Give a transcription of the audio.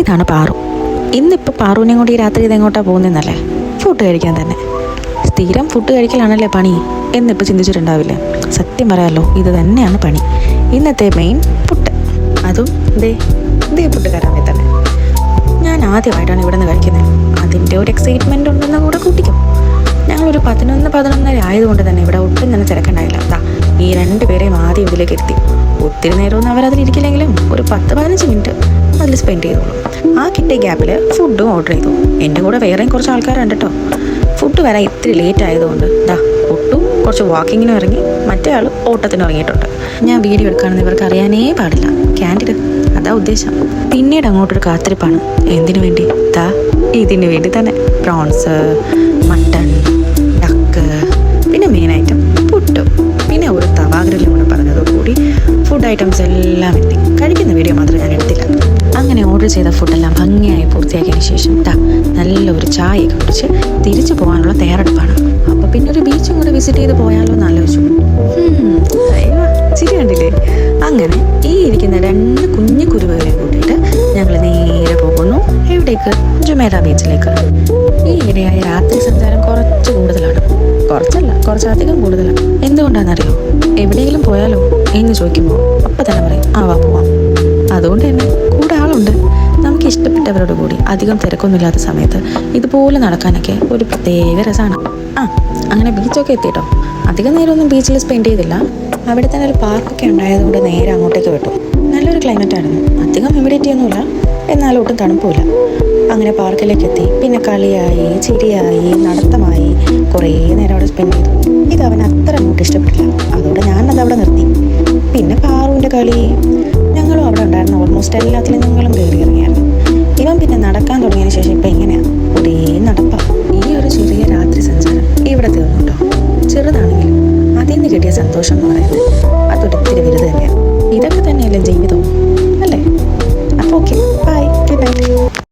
ഇതാണ് പാറു. ഇന്നിപ്പോൾ പാറുവിനെയും കൂടി രാത്രി ഇതെങ്ങോട്ടാണ് പോകുന്നതെന്നല്ലേ? ഫുഡ് കഴിക്കാൻ തന്നെ. സ്ഥിരം ഫുഡ് കഴിക്കലാണല്ലേ പണി എന്നിപ്പോൾ ചിന്തിച്ചിട്ടുണ്ടാവില്ലേ? സത്യം പറയാമല്ലോ, ഇത് തന്നെയാണ് പണി. ഇന്നത്തെ മെയിൻ പുട്ട്. അതും ദേ പുട്ടുകാരാമേ തന്നെ. ഞാൻ ആദ്യമായിട്ടാണ് ഇവിടെ നിന്ന് കഴിക്കുന്നത്. അതിൻ്റെ ഒരു എക്സൈറ്റ്മെൻറ്റ് ഉണ്ടെന്ന് കൂടെ കൂട്ടിക്കും. ഞങ്ങളൊരു 11 ആയതുകൊണ്ട് തന്നെ ഇവിടെ ഒട്ടും തന്നെ തിരക്കുണ്ടായില്ല. ഈ 2 പേരെയും ആദ്യം ഇതിലേക്ക് എത്തി. ഒത്തിരി നേരമൊന്നും അവരതിലിരിക്കില്ലെങ്കിലും ഒരു 10-15 മിനിറ്റ് അതിൽ സ്പെൻഡ് ചെയ്തോളൂ. ആ കിട്ടിയ ഗ്യാപ്പിൽ ഫുഡും ഓർഡർ ചെയ്തു. എൻ്റെ കൂടെ വേറെയും കുറച്ച് ആൾക്കാരുണ്ട് കേട്ടോ. ഫുഡ് വരാൻ ഇത്തിരി ലേറ്റ് ആയതുകൊണ്ട് ഒട്ടും കുറച്ച് വാക്കിങ്ങിനും ഇറങ്ങി, മറ്റേ ആൾ ഓട്ടത്തിന് ഇറങ്ങിയിട്ടുണ്ട്. ഞാൻ വീഡിയോ എടുക്കുകയാണെന്ന് ഇവർക്ക് അറിയാനേ പാടില്ല. ക്യാൻഡിഡ്, അതാ ഉദ്ദേശം. പിന്നീട് അങ്ങോട്ടൊരു കാത്തിരിപ്പാണ്. എന്തിനു വേണ്ടി? ഇതിന് വേണ്ടി തന്നെ. പ്രോൺസ്, മട്ടൺ, ഡക്ക്, പിന്നെ മെയിൻ ഐറ്റം പുട്ടും, പിന്നെ ഒരു തവാ ഗ്രില്ലും കൂടെ പറഞ്ഞതോടുകൂടി ഫുഡ് ഐറ്റംസ് എല്ലാം എത്തി. കഴിക്കുന്ന വീഡിയോ മാത്രം ഞാൻ എടുത്തില്ല. അങ്ങനെ ഓർഡർ ചെയ്ത ഫുഡെല്ലാം ഭംഗിയായി പൂർത്തിയാക്കിയതിന് ശേഷം നല്ലൊരു ചായയൊക്കെ കുടിച്ച് തിരിച്ചു പോകാനുള്ള തയ്യാറെടുപ്പാണ്. അപ്പോൾ പിന്നെ ഒരു ബീച്ചും കൂടെ വിസിറ്റ് ചെയ്ത് പോയാലോ എന്ന് ആലോചിച്ചു. ചിരി കണ്ടില്ലേ? അങ്ങനെ ഈ ഇരിക്കുന്ന 2 കുഞ്ഞു കുരുവുകളെയും കൂട്ടിയിട്ട് ഞങ്ങൾ നേരെ പോകുന്നു. എവിടേക്ക്? ജുമേറ ബീച്ചിലേക്ക്. ഈ ഇടയായ രാത്രി സഞ്ചാരം കുറച്ച് കൂടുതലാണ്. കുറച്ചധികം കൂടുതലാണ്. എന്തുകൊണ്ടാണെന്നറിയോ? എവിടെയെങ്കിലും പോയാലോ എന്ന് ചോദിക്കുമ്പോൾ അപ്പം തന്നെ പറയും വാ പോവാം. അതുകൊണ്ട് തന്നെ കൂടെ ആളുണ്ട്. നമുക്ക് ഇഷ്ടപ്പെട്ടവരോട് കൂടി അധികം തിരക്കൊന്നുമില്ലാത്ത സമയത്ത് ഇതുപോലെ നടക്കാനൊക്കെ ഒരു പ്രത്യേക രസമാണ്. അങ്ങനെ ബീച്ചൊക്കെ എത്തിയിട്ടോ. അധികം നേരമൊന്നും ബീച്ചിൽ സ്പെൻഡ് ചെയ്തില്ല. അവിടെ തന്നെ ഒരു പാർക്കൊക്കെ ഉണ്ടായതുകൊണ്ട് നേരെ അങ്ങോട്ടേക്ക് വിട്ടു. നല്ലൊരു ക്ലൈമറ്റ് ആയിരുന്നു. അധികം ഹ്യൂമിഡിറ്റി ഒന്നുമില്ല, എന്നാലും ഒട്ടും തണുപ്പുമില്ല. അങ്ങനെ പാർക്കിലേക്ക് എത്തി. പിന്നെ കളിയായി, ചിരിയായി, നടത്തമായി. കുറേ നേരം അവിടെ സ്പെൻഡ് ചെയ്തു. ഇത് അവൻ അത്ര അങ്ങോട്ട് ഇഷ്ടപ്പെട്ടില്ല. അതുകൊണ്ട് ഞാനത് അവിടെ നിർത്തി. പിന്നെ പാറുവിൻ്റെ കളി. ഞങ്ങളും അവിടെ ഉണ്ടായിരുന്നു. ഓൾമോസ്റ്റ് എല്ലാത്തിലും ഞങ്ങളും കയറി ഇറങ്ങിയായിരുന്നു. ഇവൻ പിന്നെ നടക്കാൻ തുടങ്ങിയതിന് ശേഷം ഇപ്പം എങ്ങനെയാണ്? ഒരേ നടപ്പാ. ഈ ഒരു ചെറിയ രാത്രി സഞ്ചാരം ഇവിടെ തീർന്നു കേട്ടോ. ചെറുതാണെങ്കിലും അതിൽ നിന്ന് കിട്ടിയ സന്തോഷം എന്ന് പറയുന്നത് അതൊരിത്തിരി വലുത് തന്നെയാണ്.